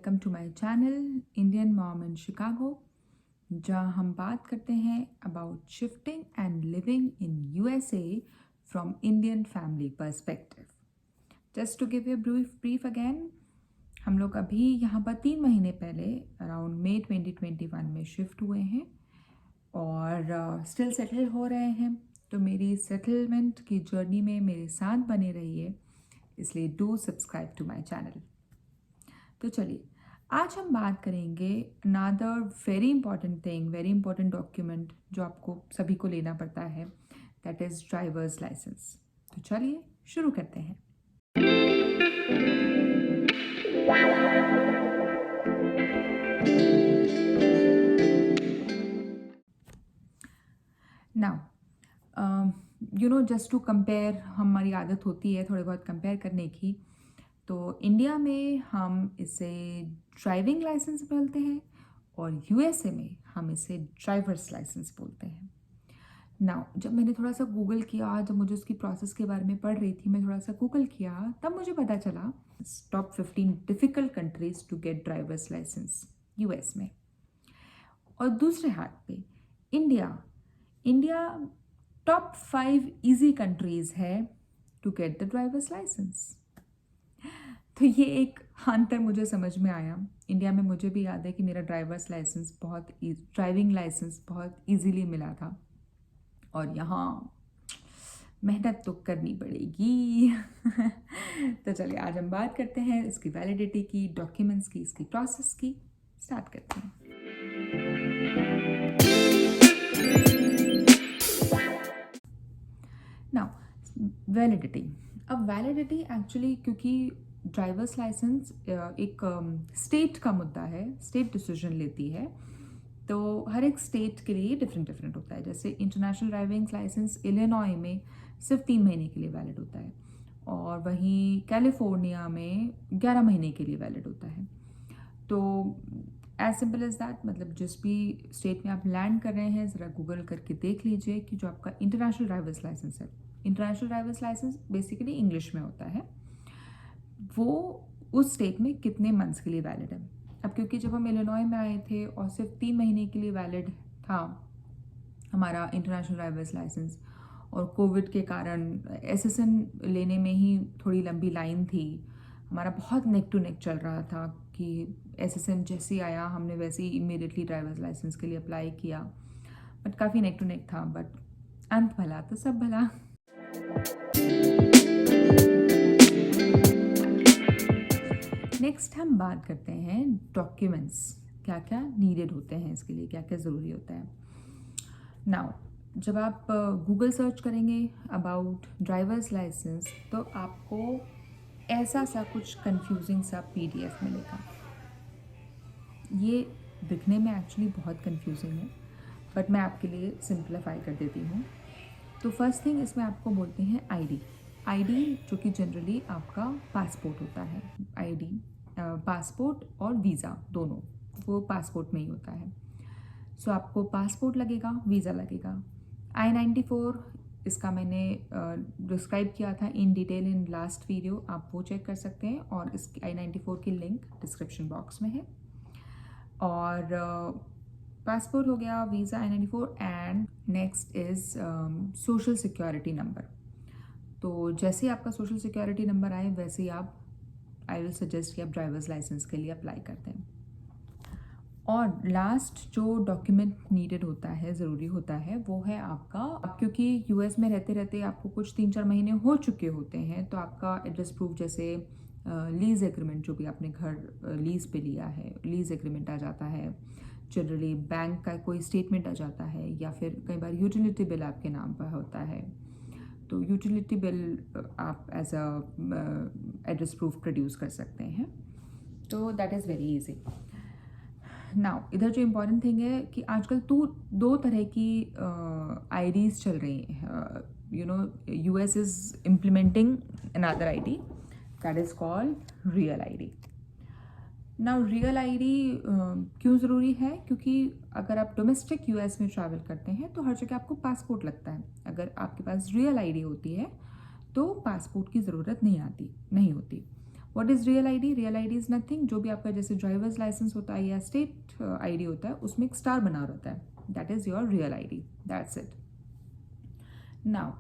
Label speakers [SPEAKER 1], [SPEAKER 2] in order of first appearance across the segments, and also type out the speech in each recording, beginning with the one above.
[SPEAKER 1] Welcome to my channel Indian mom in Chicago, जहाँ हम बात करते हैं about shifting and living in USA from Indian family perspective. Just to give you brief again, हम लोग अभी यहाँ पर 3 महीने पहले अराउंड मई 2021 में शिफ्ट हुए हैं और स्टिल सेटल हो रहे हैं। तो मेरी सेटलमेंट की जर्नी में मेरे साथ बने रहिए, इसलिए do subscribe to my channel. तो चलिए, आज हम बात करेंगे अनदर वेरी इंपॉर्टेंट डॉक्यूमेंट जो आपको सभी को लेना पड़ता है, दैट इज़ ड्राइवर्स लाइसेंस। तो चलिए शुरू करते हैं। नाउ जस्ट टू कंपेयर, हमारी आदत होती है थोड़े बहुत कंपेयर करने की। तो इंडिया में हम इसे ड्राइविंग लाइसेंस बोलते हैं और यूएसए में हम इसे ड्राइवर्स लाइसेंस बोलते हैं। नाउ जब मैंने थोड़ा सा गूगल किया, जब मुझे उसकी प्रोसेस के बारे में पढ़ रही थी, मैं थोड़ा सा गूगल किया, तब मुझे पता चला top 15 difficult countries to get drivers license US में। और दूसरे हाथ पे इंडिया टॉप 5 इजी कंट्रीज है to get the drivers license. तो ये एक अंतर मुझे समझ में आया। इंडिया में मुझे भी याद है कि मेरा ड्राइविंग लाइसेंस बहुत इजीली मिला था, और यहाँ मेहनत तो करनी पड़ेगी। तो चलिए, आज हम बात करते हैं इसकी वैलिडिटी की, डॉक्यूमेंट्स की, इसकी प्रोसेस की। स्टार्ट करते हैं। Now validity. अब वैलिडिटी एक्चुअली, क्योंकि ड्राइवर्स लाइसेंस एक स्टेट का मुद्दा है, स्टेट डिसीजन लेती है, तो हर एक स्टेट के लिए डिफरेंट होता है। जैसे इंटरनेशनल ड्राइविंग लाइसेंस इलिनॉय में सिर्फ 3 महीने के लिए वैलिड होता है, और वहीं कैलिफोर्निया में 11 महीने के लिए वैलिड होता है। तो एज सिंपल एज दैट, मतलब जिस भी स्टेट में आप लैंड कर रहे हैं, ज़रा गूगल करके देख लीजिए कि जो आपका इंटरनेशनल ड्राइवर्स लाइसेंस है, international drivers license basically English में होता है, वो उस स्टेट में कितने मंथ्स के लिए वैलिड है। अब क्योंकि जब हम इलिनॉय में आए थे और सिर्फ 3 महीने के लिए वैलिड था हमारा इंटरनेशनल ड्राइवर्स लाइसेंस, और कोविड के कारण एसएसएन लेने में ही थोड़ी लंबी लाइन थी, हमारा बहुत नेक टू नेक चल रहा था कि एसएसएन जैसे ही आया हमने वैसे ही इमीडिएटली ड्राइवर्स लाइसेंस के लिए अप्लाई किया, बट काफ़ी नेक टू नेक था। बट अंत भला तो सब भला। नेक्स्ट हम बात करते हैं डॉक्यूमेंट्स, क्या क्या नीडेड होते हैं इसके लिए, क्या क्या ज़रूरी होता है। नाउ जब आप गूगल सर्च करेंगे अबाउट ड्राइवर्स लाइसेंस, तो आपको ऐसा सा कुछ कंफ्यूजिंग सा पीडीएफ मिलेगा। ये दिखने में एक्चुअली बहुत कंफ्यूजिंग है, बट मैं आपके लिए सिंप्लीफाई कर देती हूँ। तो फर्स्ट थिंग, इसमें आपको बोलते हैं आईडी, जो कि जनरली आपका पासपोर्ट होता है। आईडी, पासपोर्ट और वीज़ा दोनों, वो पासपोर्ट में ही होता है। सो आपको पासपोर्ट लगेगा, वीज़ा लगेगा। I-94, इसका मैंने डिस्क्राइब किया था in detail in last video, आप वो चेक कर सकते हैं, और इस I-94 की लिंक डिस्क्रिप्शन बॉक्स में है। और पासपोर्ट हो गया, visa, I-94, and next is social security number. तो जैसे ही आपका सोशल सिक्योरिटी नंबर आए, वैसे ही आई विल सजेस्ट कि आप ड्राइवर्स लाइसेंस के लिए अप्लाई करते हैं। और लास्ट जो डॉक्यूमेंट नीडेड होता है, ज़रूरी होता है, वो है आपका, आप क्योंकि यूएस में रहते रहते आपको कुछ 3-4 महीने हो चुके होते हैं, तो आपका एड्रेस प्रूफ, जैसे लीज़ एग्रीमेंट, जो भी आपने घर लीज़ पे लिया है, लीज़ एग्रीमेंट आ जाता है। जनरली बैंक का कोई स्टेटमेंट आ जाता है, या फिर कई बार यूटिलिटी बिल आपके नाम पर होता है, तो यूटिलिटी बिल आप as a address proof produce कर सकते हैं। तो that is very easy. Now इधर जो इम्पॉर्टेंट थिंग है कि आजकल तो 2 तरह की आईडीज़ चल रही हैं। US is implementing another ID, that is called real ID. Now real ID क्यों ज़रूरी है? क्योंकि अगर आप डोमेस्टिक यूएस में ट्रैवल करते हैं, तो हर जगह आपको पासपोर्ट लगता है। अगर आपके पास रियल आईडी होती है, तो पासपोर्ट की ज़रूरत नहीं होती। What is real ID? Real ID is nothing, जो भी आपका जैसे ड्राइवर्स लाइसेंस होता है या स्टेट आईडी होता है उसमें एक स्टार बना रहता है, that is your real ID, that's it. Now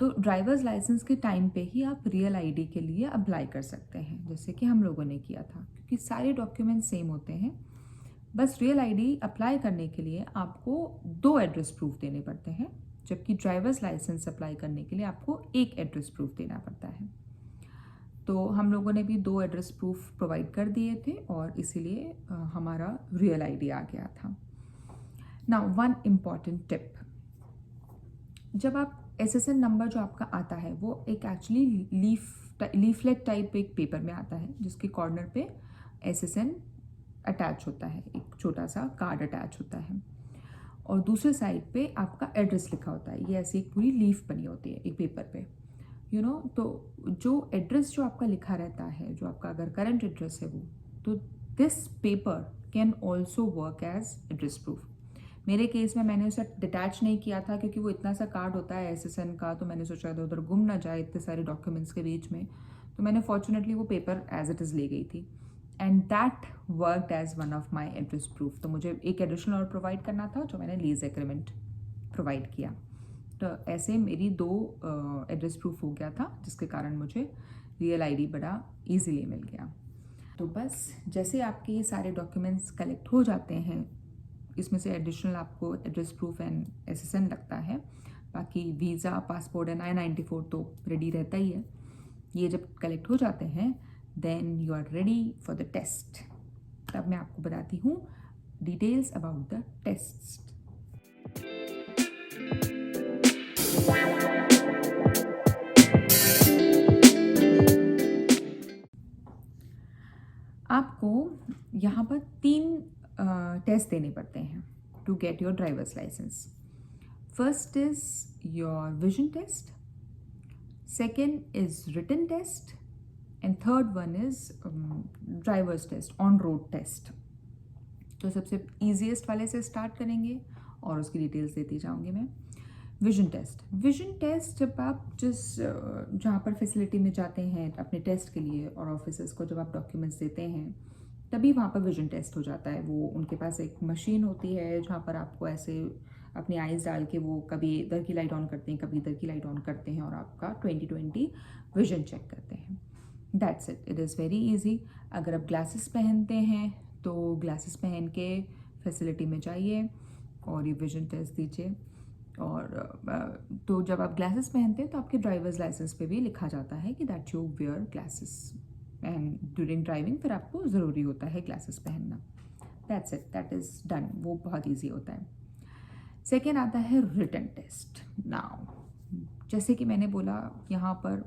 [SPEAKER 1] तो ड्राइवर्स लाइसेंस के टाइम पे ही आप रियल आईडी के लिए अप्लाई कर सकते हैं, जैसे कि हम लोगों ने किया था, क्योंकि सारे डॉक्यूमेंट सेम होते हैं। बस रियल आईडी अप्लाई करने के लिए आपको 2 एड्रेस प्रूफ देने पड़ते हैं, जबकि ड्राइवर्स लाइसेंस अप्लाई करने के लिए आपको 1 एड्रेस प्रूफ देना पड़ता है। तो हम लोगों ने भी 2 एड्रेस प्रूफ प्रोवाइड कर दिए थे और इसीलिए हमारा रियल आईडी आ गया था। नाउ वन इम्पॉर्टेंट टिप, जब आप SSN नंबर जो आपका आता है वो एक एक्चुअली लीफलेट टाइप एक पेपर में आता है, जिसके कॉर्नर पे SSN अटैच होता है, एक छोटा सा कार्ड अटैच होता है, और दूसरे साइड पे आपका एड्रेस लिखा होता है। ये ऐसी एक पूरी लीफ बनी होती है एक पेपर पे, यू नो। तो जो एड्रेस जो आपका लिखा रहता है, जो आपका अगर करंट एड्रेस है वो, तो this paper can also work as address proof. मेरे केस में मैंने उसे डिटैच नहीं किया था, क्योंकि वो इतना सा कार्ड होता है SSN का, तो मैंने सोचा इधर उधर गुम ना जाए इतने सारे डॉक्यूमेंट्स के बीच में, तो मैंने फॉर्चुनेटली वो पेपर एज इट इज़ ले गई थी, and that worked as one of my address proof. तो मुझे एक एडिशनल और प्रोवाइड करना था, जो मैंने लीज एग्रीमेंट प्रोवाइड किया। तो ऐसे मेरी 2 एड्रेस प्रूफ हो गया था, जिसके कारण मुझे रियल आईडी बड़ा ईजीली मिल गया। तो बस जैसे आपके ये सारे डॉक्यूमेंट्स कलेक्ट हो जाते हैं, इसमें से एडिशनल आपको एड्रेस प्रूफ एंड SSN लगता है, बाकी वीज़ा, पासपोर्ट एंड I-94 तो रेडी रहता ही है। ये जब कलेक्ट हो जाते हैं then you are ready for the test. तब मैं आपको बताती हूँ डिटेल्स अबाउट द टेस्ट। आपको यहाँ पर 3 टेस्ट देने पड़ते हैं to get your drivers license. First is your vision test, second is written test, and third one is drivers test, on road test. तो सबसे ईजीएस्ट वाले से स्टार्ट करेंगे और उसकी डिटेल्स देती जाऊंगी मैं। विजन टेस्ट जब आप जहाँ पर फैसिलिटी में जाते हैं अपने टेस्ट के लिए, और ऑफिसर्स को जब आप डॉक्यूमेंट्स देते हैं, तभी वहाँ पर विजन टेस्ट हो जाता है। वो उनके पास एक मशीन होती है जहाँ पर आपको ऐसे अपनी आइज़ डाल के वो कभी इधर की लाइट ऑन करते हैं, कभी इधर की लाइट ऑन करते हैं, और आपका 20/20 विजन चेक करते हैं। That's it, it is very easy. अगर आप ग्लासेस पहनते हैं तो ग्लासेस पहन के फैसिलिटी में जाइए और ये विजन टेस्ट दीजिए। और तो जब आप ग्लासेस पहनते हैं तो आपके ड्राइवर्स लाइसेंस पे भी लिखा जाता है कि that you where glasses, and during driving फिर आपको ज़रूरी होता है ग्लासेस पहनना। That's it, that is done. वो बहुत ईजी होता है। सेकेंड आता है रिटन टेस्ट। नाउ जैसे कि मैंने बोला, यहाँ पर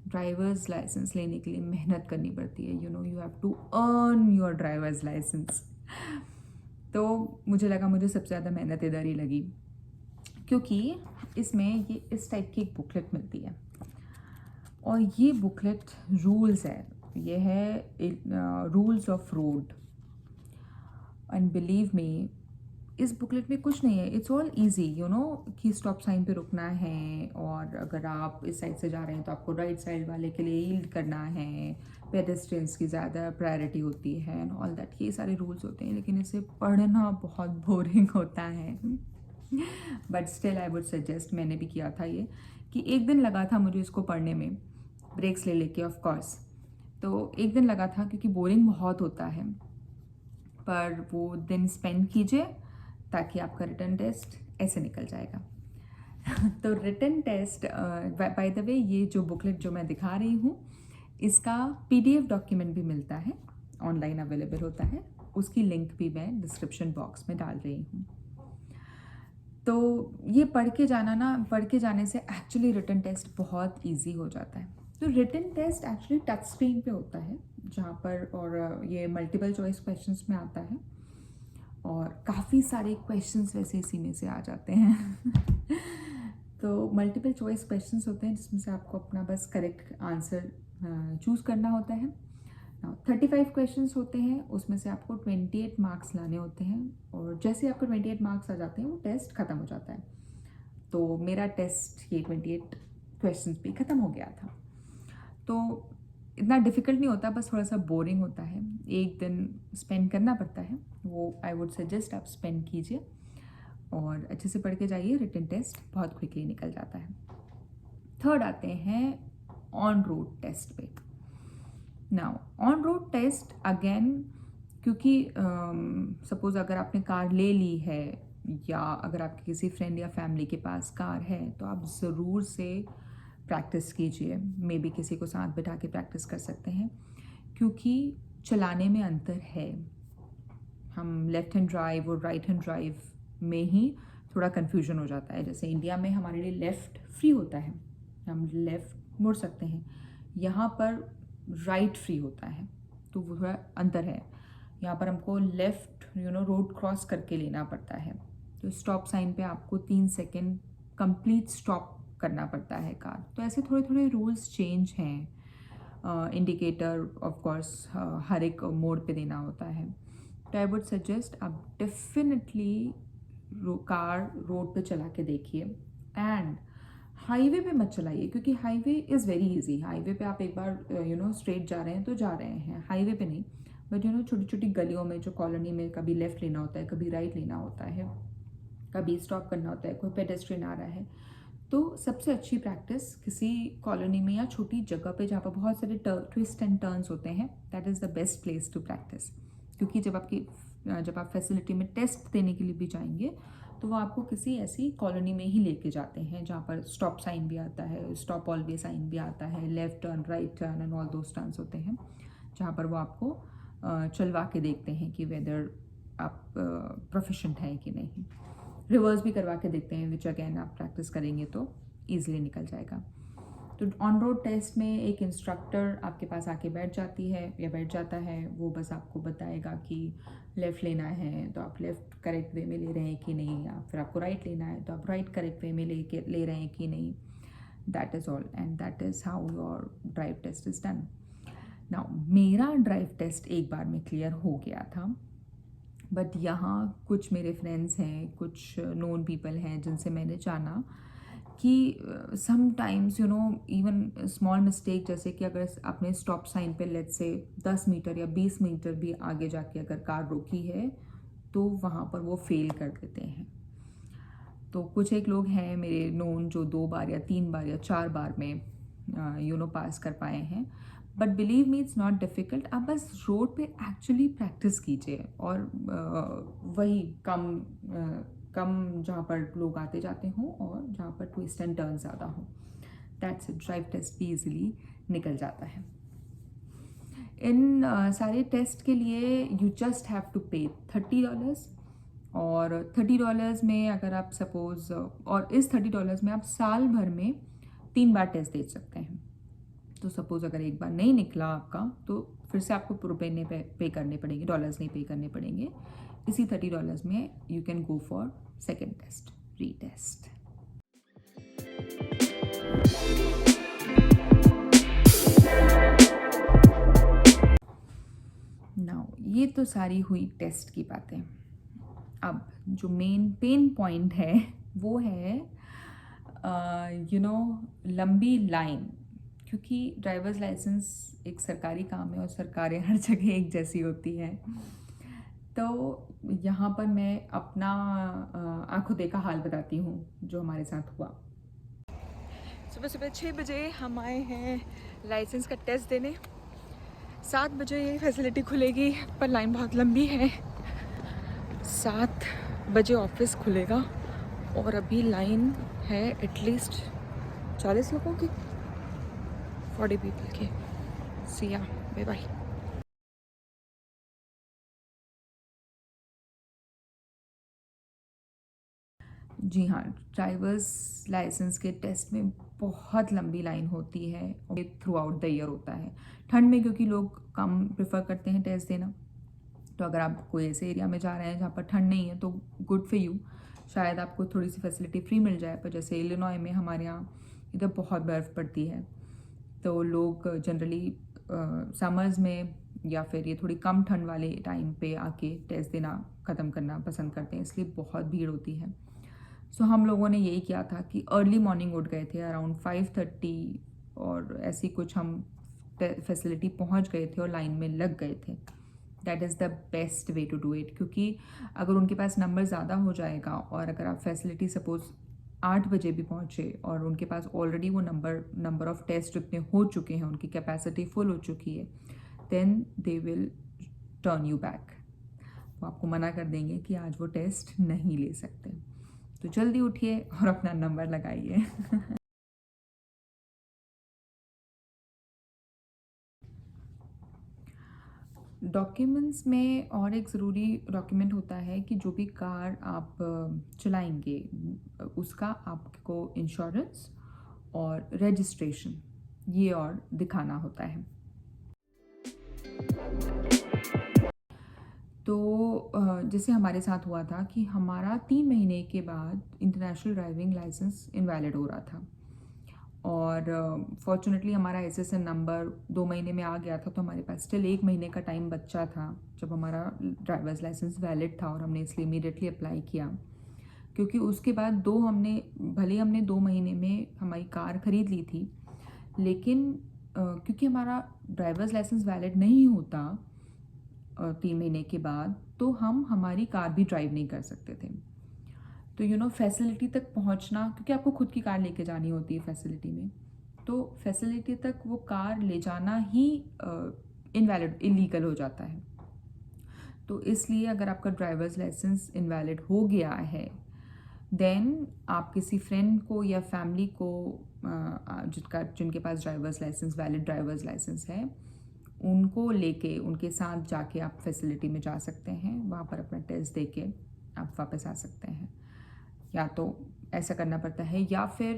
[SPEAKER 1] ड्राइवर्स लाइसेंस लेने के लिए मेहनत करनी पड़ती है, you know, you have to earn your drivers license. तो मुझे लगा मुझे सबसे ज़्यादा मेहनत इधर ही लगी, क्योंकि इसमें ये इस टाइप की एक बुकलेट मिलती है, और ये बुकलेट रूल्स है, ये है rules of road. And believe me, इस बुकलेट में कुछ नहीं है, it's all easy, you know, कि स्टॉप साइन पे रुकना है, और अगर आप इस साइड से जा रहे हैं तो आपको राइट साइड वाले के लिए यील्ड करना है, पेडेस्ट्रियंस की ज़्यादा प्रायोरिटी होती है, एंड ऑल दैट, ये सारे रूल्स होते हैं। लेकिन इसे पढ़ना बहुत बोरिंग होता है, but still I would suggest, मैंने भी किया था ये, कि एक दिन लगा था मुझे इसको पढ़ने में, ब्रेक्स ले लेके ऑफ कोर्स। तो एक दिन लगा था, क्योंकि बोरिंग बहुत होता है, पर वो दिन स्पेंड कीजिए ताकि आपका रिटन टेस्ट ऐसे निकल जाएगा। तो written test, by the way, ये जो बुकलेट जो मैं दिखा रही हूँ, इसका PDF डॉक्यूमेंट भी मिलता है, ऑनलाइन अवेलेबल होता है, उसकी लिंक भी मैं डिस्क्रिप्शन बॉक्स में डाल रही हूँ। तो ये पढ़ के जाने से एक्चुअली रिटन टेस्ट बहुत ईजी हो जाता है। तो written test actually touch screen पे होता है, जहाँ पर, और ये मल्टीपल चॉइस क्वेश्चंस में आता है, और काफ़ी सारे क्वेश्चंस वैसे इसी में से आ जाते हैं। तो मल्टीपल चॉइस क्वेश्चंस होते हैं, जिसमें से आपको अपना बस करेक्ट आंसर चूज़ करना होता है। 35 क्वेश्चंस होते हैं, उसमें से आपको 28 मार्क्स लाने होते हैं, और जैसे आपको 28 मार्क्स आ जाते हैं वो टेस्ट ख़त्म हो जाता है। तो मेरा टेस्ट ये 28 क्वेश्चंस पे ख़त्म हो गया था। तो इतना डिफ़िकल्ट नहीं होता, बस थोड़ा सा बोरिंग होता है, एक दिन स्पेंड करना पड़ता है, वो आई वुड सजेस्ट आप स्पेंड कीजिए और अच्छे से पढ़ के जाइए, रिटन टेस्ट बहुत क्विकली निकल जाता है। थर्ड आते हैं ऑन रोड टेस्ट पे। Now on road test again, क्योंकि सपोज़ अगर आपने कार ले ली है या अगर आपके किसी फ्रेंड या फैमिली के पास कार है तो आप ज़रूर से प्रैक्टिस कीजिए, मे बी किसी को साथ बिठा के प्रैक्टिस कर सकते हैं, क्योंकि चलाने में अंतर है। हम लेफ़्ट हैंड ड्राइव और राइट हैंड ड्राइव में ही थोड़ा कन्फ्यूजन हो जाता है। जैसे इंडिया में हमारे लिए लेफ़्ट फ्री होता है, हम लेफ़्ट मुड़ सकते हैं, यहाँ पर राइट फ्री होता है, तो वो थोड़ा अंतर है। यहाँ पर हमको लेफ़्ट रोड क्रॉस करके लेना पड़ता है, तो स्टॉप साइन पे आपको 3 सेकेंड कंप्लीट स्टॉप करना पड़ता है कार। तो ऐसे थोड़े थोड़े रूल्स चेंज हैं। इंडिकेटर ऑफ कोर्स हर एक मोड पे देना होता है। तो आई वुड सजेस्ट आप डेफिनेटली कार रोड पे चला के देखिए, एंड हाईवे पे मत चलाइए, क्योंकि highway is very easy. Highway पे आप एक बार स्ट्रेट जा रहे हैं तो जा रहे हैं, हाईवे पे नहीं, बट छोटी छोटी गलियों में, जो कॉलोनी में कभी लेफ़्ट लेना होता है, कभी राइट लेना होता है, कभी स्टॉप करना होता है, कोई पेडेस्ट्रियन आ रहा है, तो सबसे अच्छी प्रैक्टिस किसी कॉलोनी में या छोटी जगह पे जहाँ पर बहुत सारे ट्विस्ट एंड टर्न्स होते हैं, that is the best place to practice. क्योंकि जब आप फैसिलिटी में टेस्ट देने के लिए भी जाएंगे तो वो आपको किसी ऐसी कॉलोनी में ही लेके जाते हैं जहाँ पर स्टॉप साइन भी आता है, स्टॉप ऑलवे साइन भी आता है, left turn, right turn and all those turns होते हैं, जहाँ पर वो आपको चलवा के देखते हैं कि वेदर आप प्रोफिशेंट हैं कि नहीं। रिवर्स भी करवा के देखते हैं, विच अगेन आप प्रैक्टिस करेंगे तो ईजिली निकल जाएगा। तो ऑन रोड टेस्ट में एक इंस्ट्रक्टर आपके पास आके बैठ जाती है या बैठ जाता है, वो बस आपको बताएगा कि लेफ़्ट लेना है तो आप लेफ़्ट करेक्ट वे में ले रहे हैं कि नहीं, या फिर आपको राइट लेना है तो आप राइट करेक्ट वे में ले रहे हैं कि नहीं। That is all, and that is how your drive test is done. Now मेरा ड्राइव टेस्ट एक बार में क्लियर हो गया था, बट यहाँ कुछ मेरे फ्रेंड्स हैं, कुछ नोन पीपल हैं जिनसे मैंने जाना कि समटाइम्स इवन स्मॉल मिस्टेक, जैसे कि अगर आपने स्टॉप साइन पे लेट्स से 10 मीटर या 20 मीटर भी आगे जाके अगर कार रोकी है तो वहाँ पर वो फेल कर देते हैं। तो कुछ एक लोग हैं मेरे नोन जो 2 बार या 3 बार या 4 बार में पास कर पाए हैं, but believe me it's not difficult. आप बस रोड पे एक्चुअली प्रैक्टिस कीजिए, और वही कम जहाँ पर लोग आते जाते हों और जहाँ पर ट्विस्ट एंड टर्न ज़्यादा हो, दैट्स इट। ड्राइव टेस्ट भी ईजिली निकल जाता है। इन सारे टेस्ट के लिए यू जस्ट हैव टू पे $30, और $30 में अगर आप सपोज़, और इस $30 में आप साल भर में 3 बार टेस्ट दे सकते हैं। तो सपोज़ अगर एक बार नहीं निकला आपका तो फिर से आपको रुपये नहीं पे करने पड़ेंगे, डॉलर्स नहीं पे करने पड़ेंगे। इसी $30 में you can go for second test, retest. Now ये तो सारी हुई टेस्ट की बातें। अब जो मेन पेन पॉइंट है वो है लंबी लाइन, क्योंकि ड्राइवर्स लाइसेंस एक सरकारी काम है और सरकारें हर जगह एक जैसी होती हैं। तो यहाँ पर मैं अपना आंखों देखा हाल बताती हूँ जो हमारे साथ हुआ। सुबह सुबह 6 बजे हम आए हैं लाइसेंस का टेस्ट देने। 7 बजे ये फैसिलिटी खुलेगी, पर लाइन बहुत लंबी है। 7 बजे ऑफिस खुलेगा और अभी लाइन है एटलीस्ट 40 लोगों की, 40 पीपल की। सी या, बाय बाय। जी हाँ, ड्राइवर्स लाइसेंस के टेस्ट में बहुत लंबी लाइन होती है, और थ्रू आउट द ईयर होता है। ठंड में क्योंकि लोग कम प्रेफर करते हैं टेस्ट देना, तो अगर आप कोई ऐसे एरिया में जा रहे हैं जहाँ पर ठंड नहीं है तो गुड फॉर यू, शायद आपको थोड़ी सी फैसिलिटी फ्री मिल जाए। पर जैसे इलिनॉय में हमारे यहाँ इधर बहुत बर्फ़ पड़ती है, तो लोग जनरली समर्स में या फिर ये थोड़ी कम ठंड वाले टाइम पे आके टेस्ट देना ख़त्म करना पसंद करते हैं, इसलिए बहुत भीड़ होती है। सो हम लोगों ने यही किया था कि अर्ली मॉर्निंग उठ गए थे अराउंड 5:30, और ऐसी कुछ हम फैसिलिटी पहुंच गए थे और लाइन में लग गए थे, that is the best way to do it. क्योंकि अगर उनके पास नंबर ज़्यादा हो जाएगा और अगर आप फैसिलिटी सपोज 8 बजे भी पहुँचे और उनके पास ऑलरेडी वो नंबर ऑफ टेस्ट इतने हो चुके हैं, उनकी कैपेसिटी फुल हो चुकी है, then they will turn you back. वो आपको मना कर देंगे कि आज वो टेस्ट नहीं ले सकते। तो जल्दी उठिए और अपना नंबर लगाइए। डॉक्यूमेंट्स में और एक ज़रूरी डॉक्यूमेंट होता है कि जो भी कार आप चलाएंगे उसका आपको इंश्योरेंस और रजिस्ट्रेशन ये और दिखाना होता है। तो जैसे हमारे साथ हुआ था कि हमारा 3 महीने के बाद इंटरनेशनल ड्राइविंग लाइसेंस इनवैलिड हो रहा था और फॉर्चुनेटली हमारा एसएसएन नंबर 2 महीने में आ गया था, तो हमारे पास स्टिल 1 महीने का टाइम बचा था जब हमारा ड्राइवर्स लाइसेंस वैलिड था और हमने इसलिए इमीडिएटली अप्लाई किया। क्योंकि उसके बाद भले हमने 2 महीने में हमारी कार खरीद ली थी, लेकिन क्योंकि हमारा ड्राइवर्स लाइसेंस वैलिड नहीं होता 3 महीने के बाद, तो हम हमारी कार भी ड्राइव नहीं कर सकते थे। तो फैसिलिटी तक पहुंचना, क्योंकि आपको खुद की कार लेके जानी होती है फैसिलिटी में, तो फैसिलिटी तक वो कार ले जाना ही इनवैलिड इलीगल हो जाता है। तो इसलिए अगर आपका ड्राइवर्स लाइसेंस इनवैलिड हो गया है, देन आप किसी फ्रेंड को या फैमिली को जिनके पास वैलिड ड्राइवर्स लाइसेंस है, उनको लेके उनके साथ जाके आप फैसिलिटी में जा सकते हैं, वहाँ पर अपना टेस्ट दे के आप वापस आ सकते हैं। या तो ऐसा करना पड़ता है या फिर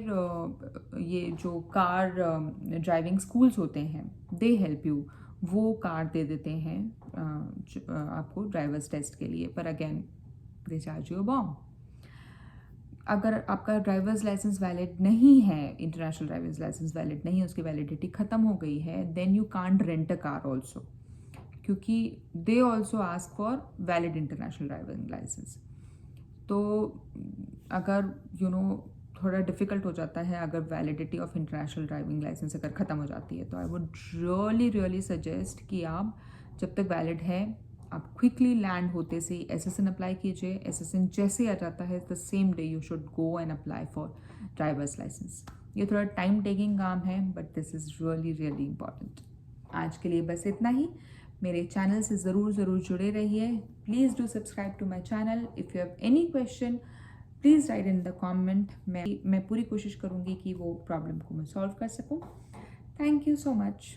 [SPEAKER 1] ये जो कार ड्राइविंग स्कूल्स होते हैं दे हेल्प यू, वो कार दे देते हैं आपको ड्राइवर्स टेस्ट के लिए, पर again they charge you a bomb. अगर आपका ड्राइवर्स लाइसेंस वैलिड नहीं है, इंटरनेशनल ड्राइवर्स लाइसेंस वैलिड नहीं है, उसकी वैलिडिटी ख़त्म हो गई है, then you can't rent a car also, क्योंकि they also ask for valid international driving licence. तो अगर थोड़ा डिफ़िकल्ट हो जाता है, अगर validity of international driving licence अगर ख़त्म हो जाती है, तो आई वुड रियली सजेस्ट कि आप जब तक वैलिड है आप क्विकली लैंड होते से एसएसएन अप्लाई कीजिए। एसएसएन जैसे आ जाता है the same day you should go and apply for driver's licence. ये थोड़ा टाइम टेकिंग काम है, but this is really important. आज के लिए बस इतना ही। मेरे चैनल से ज़रूर जुड़े रहिए। Please do subscribe to my channel. If you have any question please write in the comment. मैं पूरी कोशिश करूँगी कि वो प्रॉब्लम को मैं सॉल्व कर सकूँ। Thank you so much.